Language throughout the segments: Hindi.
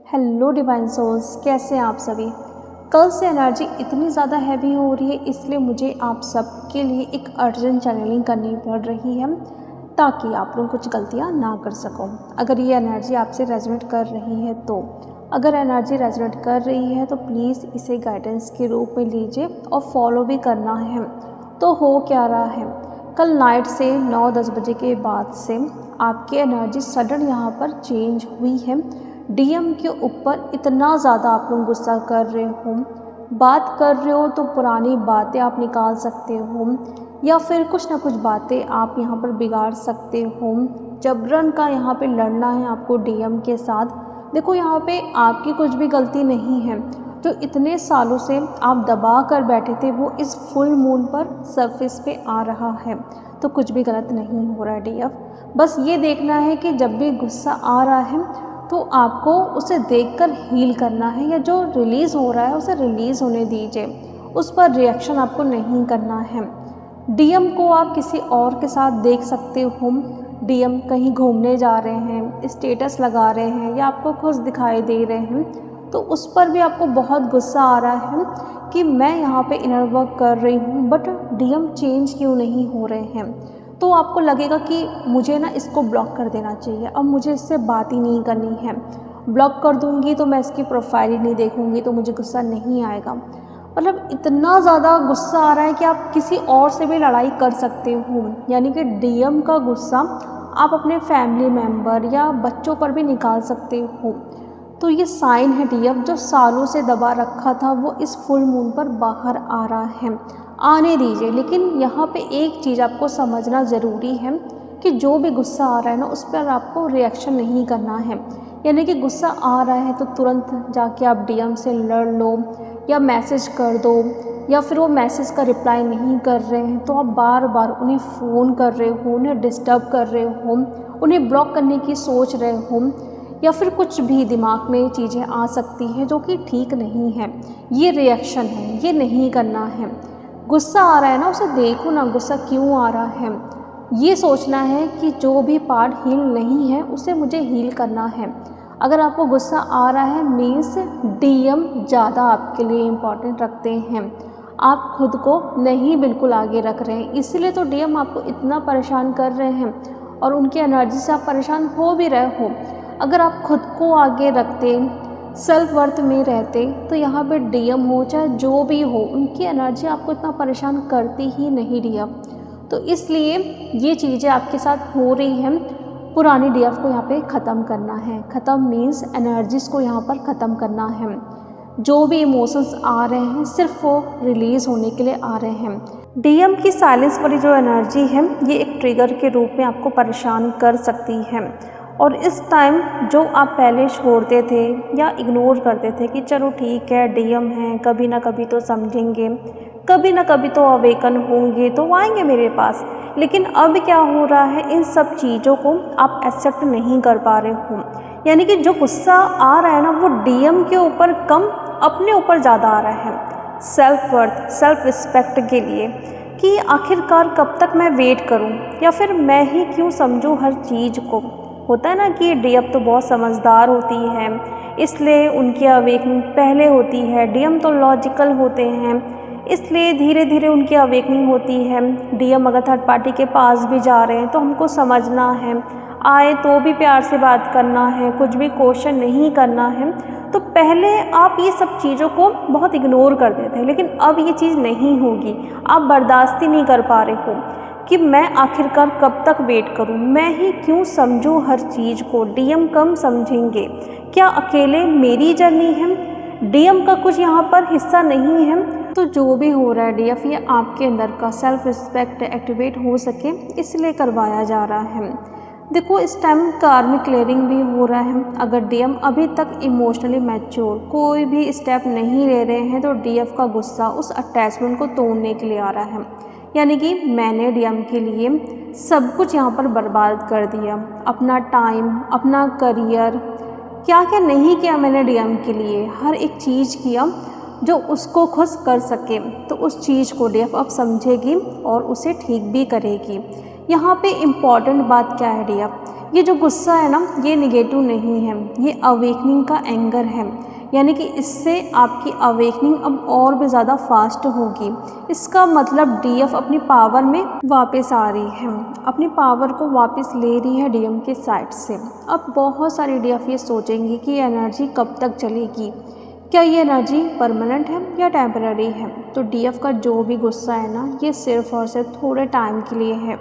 हेलो डिवाइन सोल्स, कैसे हैं आप सभी। कल से एनर्जी इतनी ज़्यादा हैवी हो रही है, इसलिए मुझे आप सब के लिए एक अर्जेंट चैनलिंग करनी पड़ रही है ताकि आप लोग कुछ गलतियां ना कर सको। अगर ये एनर्जी आपसे रेजोनेट कर रही है तो अगर एनर्जी रेजोनेट कर रही है तो प्लीज़ इसे गाइडेंस के रूप में लीजिए और फॉलो भी करना है। तो हो क्या रहा है, कल नाइट से 9-10 बजे के बाद से आपकी एनर्जी सडन यहाँ पर चेंज हुई है। डीएम के ऊपर इतना ज़्यादा आप लोग गुस्सा कर रहे हो, बात कर रहे हो तो पुरानी बातें आप निकाल सकते हो या फिर कुछ ना कुछ बातें आप यहाँ पर बिगाड़ सकते हो। जबरन का यहाँ पे लड़ना है आपको डीएम के साथ। देखो यहाँ पे आपकी कुछ भी गलती नहीं है, जो इतने सालों से आप दबा कर बैठे थे वो इस फुल मून पर सरफेस पे आ रहा है, तो कुछ भी गलत नहीं हो रहा है डीएफ। बस ये देखना है कि जब भी गुस्सा आ रहा है तो आपको उसे देखकर हील करना है, या जो रिलीज़ हो रहा है उसे रिलीज़ होने दीजिए, उस पर रिएक्शन आपको नहीं करना है। डीएम को आप किसी और के साथ देख सकते हो, डीएम कहीं घूमने जा रहे हैं, स्टेटस लगा रहे हैं या आपको खुश दिखाई दे रहे हैं, तो उस पर भी आपको बहुत गुस्सा आ रहा है कि मैं यहाँ पे इनर वर्क कर रही हूँ बट डीएम चेंज क्यों नहीं हो रहे हैं। तो आपको लगेगा कि मुझे ना इसको ब्लॉक कर देना चाहिए, अब मुझे इससे बात ही नहीं करनी है, ब्लॉक कर दूंगी तो मैं इसकी प्रोफाइल ही नहीं देखूंगी तो मुझे गुस्सा नहीं आएगा। मतलब इतना ज़्यादा गुस्सा आ रहा है कि आप किसी और से भी लड़ाई कर सकते हो, यानी कि डीएम का गुस्सा आप अपने फैमिली मेम्बर या बच्चों पर भी निकाल सकते हो। तो ये साइन है डीएम जो सालों से दबा रखा था वो इस फुल मून पर बाहर आ रहा है, आने दीजिए। लेकिन यहाँ पे एक चीज़ आपको समझना ज़रूरी है कि जो भी गुस्सा आ रहा है ना उस पर आपको रिएक्शन नहीं करना है, यानी कि गुस्सा आ रहा है तो तुरंत जाके आप डीएम से लड़ लो या मैसेज कर दो, या फिर वो मैसेज का रिप्लाई नहीं कर रहे हैं तो आप बार बार उन्हें फ़ोन कर रहे हो, उन्हें डिस्टर्ब कर रहे हो, उन्हें ब्लॉक करने की सोच रहे हो, या फिर कुछ भी दिमाग में चीज़ें आ सकती हैं जो कि ठीक नहीं है। ये रिएक्शन है, ये नहीं करना है। गुस्सा आ रहा है ना, उसे देखो ना गुस्सा क्यों आ रहा है, ये सोचना है कि जो भी पार्ट हील नहीं है उसे मुझे हील करना है। अगर आपको गुस्सा आ रहा है मीन्स डीएम ज़्यादा आपके लिए इम्पॉर्टेंट रखते हैं, आप खुद को नहीं बिल्कुल आगे रख रहे हैं, इसलिए तो डीएम आपको इतना परेशान कर रहे हैं और उनकी एनर्जी से आप परेशान हो भी रहे हो। अगर आप खुद को आगे रखते, सेल्फ वर्थ में रहते, तो यहाँ पे डीएम हो चाहे जो भी हो उनकी एनर्जी आपको इतना परेशान करती ही नहीं डीएम। तो इसलिए ये चीज़ें आपके साथ हो रही हैं, पुरानी डीएफ को यहाँ पे ख़त्म करना है। ख़त्म मीन्स एनर्जीज़ को यहाँ पर ख़त्म करना है। जो भी इमोशंस आ रहे हैं सिर्फ वो रिलीज़ होने के लिए आ रहे हैं। डीएम की साइलेंस वाली जो एनर्जी है ये एक ट्रिगर के रूप में आपको परेशान कर सकती है, और इस टाइम जो आप पहले छोड़ते थे या इग्नोर करते थे कि चलो ठीक है डीएम है, कभी ना कभी तो समझेंगे, कभी ना कभी तो अवेकन होंगे तो आएंगे मेरे पास, लेकिन अब क्या हो रहा है, इन सब चीज़ों को आप एक्सेप्ट नहीं कर पा रहे हो। यानी कि जो गुस्सा आ रहा है ना वो डीएम के ऊपर कम अपने ऊपर ज़्यादा आ रहा है, सेल्फ वर्थ सेल्फ रिस्पेक्ट के लिए, कि आखिरकार कब तक मैं वेट करूं या फिर मैं ही क्यों समझूं हर चीज़ को। होता है ना कि डीएम तो बहुत समझदार होती है इसलिए उनकी अवेकनिंग पहले होती है, डीएम तो लॉजिकल होते हैं इसलिए धीरे धीरे उनकी अवेकनिंग होती है। डीएम अगर थर्ड पार्टी के पास भी जा रहे हैं तो हमको समझना है, आए तो भी प्यार से बात करना है, कुछ भी क्वेश्चन नहीं करना है। तो पहले आप ये सब चीज़ों को बहुत इग्नोर करते थे, लेकिन अब ये चीज़ नहीं होगी। आप बर्दाश्त ही नहीं कर पा रहे हो कि मैं आखिरकार कब तक वेट करूं, मैं ही क्यों समझूं हर चीज़ को, डीएम कम समझेंगे, क्या अकेले मेरी जर्नी है, डीएम का कुछ यहाँ पर हिस्सा नहीं है। तो जो भी हो रहा है डीएफ ये आपके अंदर का सेल्फ रिस्पेक्ट एक्टिवेट हो सके इसलिए करवाया जा रहा है। देखो इस टाइम कार्मिक क्लियरिंग भी हो रहा है। अगर डीएम अभी तक इमोशनली मैच्योर कोई भी स्टेप नहीं ले रहे हैं तो डीएफ का गुस्सा उस अटैचमेंट को तोड़ने के लिए आ रहा है, यानी कि मैंने डीएम के लिए सब कुछ यहाँ पर बर्बाद कर दिया, अपना टाइम, अपना करियर, क्या क्या नहीं किया मैंने डीएम के लिए, हर एक चीज़ किया जो उसको खुश कर सके। तो उस चीज़ को डीएफ अब समझेगी और उसे ठीक भी करेगी। यहाँ पे इम्पॉर्टेंट बात क्या है डियर, ये जो गुस्सा है ना ये निगेटिव नहीं है, ये अवेकनिंग का एंगर है। यानी कि इससे आपकी अवेकनिंग अब और भी ज़्यादा फास्ट होगी। इसका मतलब डीएफ अपनी पावर में वापस आ रही है, अपनी पावर को वापस ले रही है डीएम के साइड से। अब बहुत सारे डीएफ ये सोचेंगे कि एनर्जी कब तक चलेगी, क्या ये एनर्जी परमानेंट है या टेम्पररी है। तो डीएफ का जो भी गुस्सा है ना ये सिर्फ और सिर्फ थोड़े टाइम के लिए है।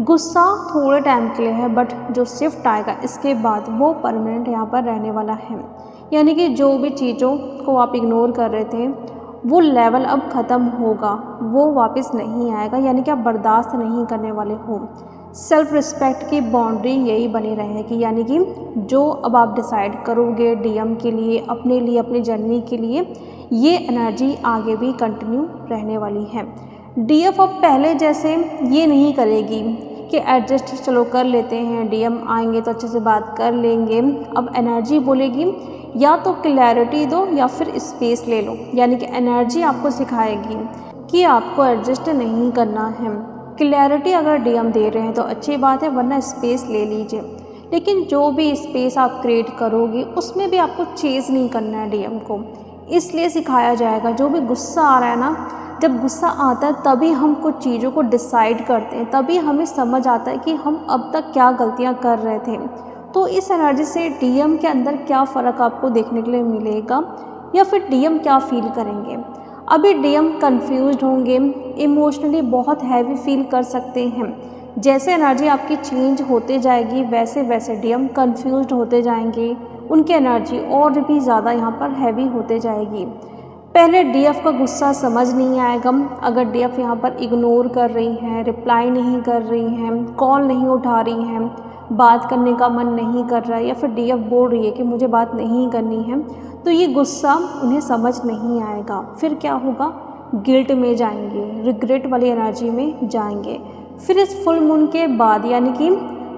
गुस्सा थोड़े टाइम के लिए है, बट जो शिफ्ट आएगा इसके बाद वो परमानेंट यहाँ पर रहने वाला है। यानी कि जो भी चीज़ों को आप इग्नोर कर रहे थे वो लेवल अब ख़त्म होगा, वो वापस नहीं आएगा। यानी कि आप बर्दाश्त नहीं करने वाले हो। सेल्फ रिस्पेक्ट की बाउंड्री यही बनी रहेगी। यानी कि जो अब आप डिसाइड करोगे डीएम के लिए, अपनी जर्नी के लिए, ये एनर्जी आगे भी कंटिन्यू रहने वाली है। डीएफ अब पहले जैसे ये नहीं करेगी कि एडजस्ट चलो कर लेते हैं, डीएम आएंगे तो अच्छे से बात कर लेंगे। अब एनर्जी बोलेगी या तो क्लैरिटी दो या फिर स्पेस ले लो। यानी कि एनर्जी आपको सिखाएगी कि आपको एडजस्ट नहीं करना है। क्लैरिटी अगर डीएम दे रहे हैं तो अच्छी बात है, वरना स्पेस ले लीजिए। लेकिन जो भी स्पेस आप क्रिएट करोगे उसमें भी आपको चेज़ नहीं करना है डीएम को। इसलिए सिखाया जाएगा जो भी गुस्सा आ रहा है ना, जब गुस्सा आता है तभी हम कुछ चीज़ों को डिसाइड करते हैं, तभी हमें समझ आता है कि हम अब तक क्या गलतियां कर रहे थे। तो इस एनर्जी से डीएम के अंदर क्या फ़र्क आपको देखने के लिए मिलेगा या फिर डीएम क्या फील करेंगे। अभी डीएम कंफ्यूज्ड होंगे, इमोशनली बहुत हैवी फील कर सकते हैं। जैसे एनर्जी आपकी चेंज होते जाएगी वैसे वैसे डीएम कंफ्यूज्ड होते जाएंगे, उनकी एनर्जी और भी ज़्यादा यहाँ पर हैवी होते जाएगी। पहले डीएफ का गुस्सा समझ नहीं आएगा। अगर डीएफ यहाँ पर इग्नोर कर रही हैं, रिप्लाई नहीं कर रही हैं, कॉल नहीं उठा रही हैं, बात करने का मन नहीं कर रहा है, या फिर डीएफ बोल रही है कि मुझे बात नहीं करनी है, तो ये गुस्सा उन्हें समझ नहीं आएगा। फिर क्या होगा, गिल्ट में जाएंगे, रिग्रेट वाली एनर्जी में जाएंगे। फिर इस फुल मून के बाद यानी कि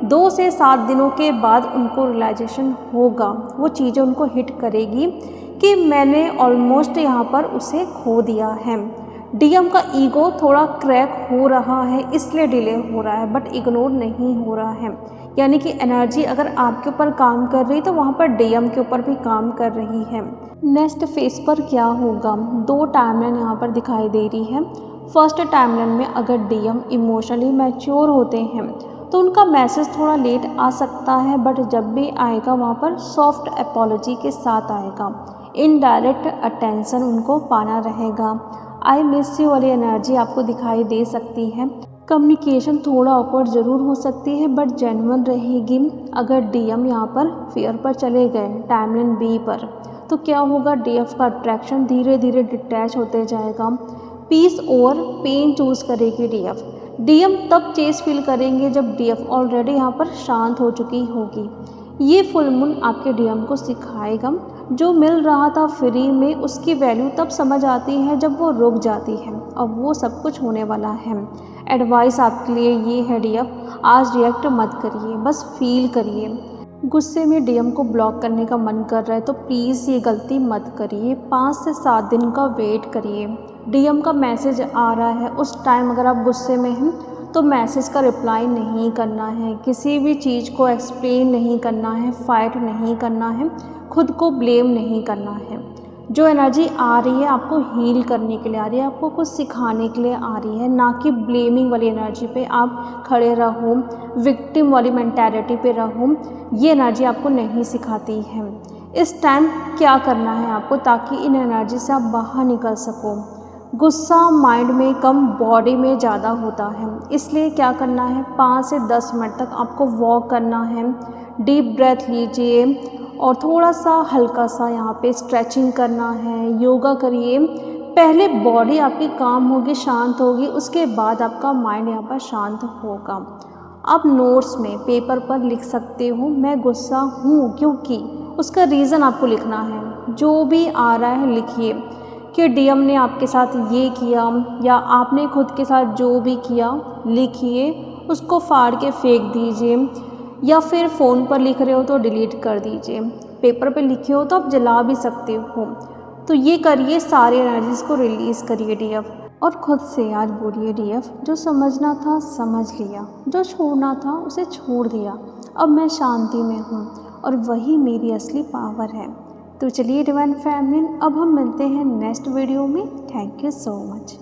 2 से 7 दिनों के बाद उनको रियलाइजेशन होगा, वो चीज़ें उनको हिट करेगी कि मैंने ऑलमोस्ट यहाँ पर उसे खो दिया है। डीएम का ईगो थोड़ा क्रैक हो रहा है इसलिए डिले हो रहा है, बट इग्नोर नहीं हो रहा है। यानी कि एनर्जी अगर आपके ऊपर काम कर रही तो वहाँ पर डीएम के ऊपर भी काम कर रही है। नेक्स्ट फेज पर क्या होगा, 2 टाइमलाइन यहाँ पर दिखाई दे रही है। फर्स्ट टाइमलाइन में अगर डीएम इमोशनली मैच्योर होते हैं तो उनका मैसेज थोड़ा लेट आ सकता है, बट जब भी आएगा वहाँ पर सॉफ्ट अपॉलॉजी के साथ आएगा। इनडायरेक्ट अटेंशन उनको पाना रहेगा। आई मिस यू वाली एनर्जी आपको दिखाई दे सकती है। कम्युनिकेशन थोड़ा ऑकवर्ड ज़रूर हो सकती है बट जेन्युइन रहेगी। अगर डीएम यहाँ पर फेयर पर चले गए टाइमलाइन बी पर तो क्या होगा, डीएफ का अट्रैक्शन धीरे धीरे डिटैच होते जाएगा। पीस और पेन चूज़ करेगी डीएफ। डीएम तब चेस फील करेंगे जब डीएफ ऑलरेडी यहाँ पर शांत हो चुकी होगी। ये फुल मून आपके डीएम को सिखाएगा जो मिल रहा था फ्री में उसकी वैल्यू तब समझ आती है जब वो रुक जाती है। अब वो सब कुछ होने वाला है। एडवाइस आपके लिए ये है डीएफ, आज रिएक्ट मत करिए, बस फील करिए। गुस्से में डीएम को ब्लॉक करने का मन कर रहा है तो प्लीज़ ये गलती मत करिए। 5 से 7 दिन का वेट करिए। डीएम का मैसेज आ रहा है उस टाइम अगर आप गुस्से में हैं तो मैसेज का रिप्लाई नहीं करना है, किसी भी चीज़ को एक्सप्लेन नहीं करना है, फाइट नहीं करना है, खुद को ब्लेम नहीं करना है। जो एनर्जी आ रही है आपको हील करने के लिए आ रही है, आपको कुछ सिखाने के लिए आ रही है, ना कि ब्लेमिंग वाली एनर्जी पे आप खड़े रहो, विक्टिम वाली मेंटालिटी पे रहो। ये एनर्जी आपको नहीं सिखाती है। इस टाइम क्या करना है आपको ताकि इन एनर्जी से आप बाहर निकल सको। गुस्सा माइंड में कम बॉडी में ज़्यादा होता है, इसलिए क्या करना है 5 से 10 मिनट तक आपको वॉक करना है। डीप ब्रेथ लीजिए और थोड़ा सा हल्का सा यहाँ पे स्ट्रेचिंग करना है, योगा करिए। पहले बॉडी आपकी काम होगी, शांत होगी, उसके बाद आपका माइंड यहाँ पर शांत होगा। आप नोट्स में पेपर पर लिख सकते हो मैं गुस्सा हूँ क्योंकि, उसका रीज़न आपको लिखना है। जो भी आ रहा है लिखिए कि डीएम ने आपके साथ ये किया या आपने खुद के साथ जो भी किया लिखिए, उसको फाड़ के फेंक दीजिए, या फिर फ़ोन पर लिख रहे हो तो डिलीट कर दीजिए। पेपर पे लिखे हो तो आप जला भी सकते हो। तो ये करिए, सारे एनर्जीज़ को रिलीज़ करिए डीएफ। और खुद से आज बोलिए डीएफ, जो समझना था समझ लिया, जो छोड़ना था उसे छोड़ दिया। अब मैं शांति में हूँ और वही मेरी असली पावर है। तो चलिए डिवाइन फैमिली, अब हम मिलते हैं नेक्स्ट वीडियो में। Thank you so much.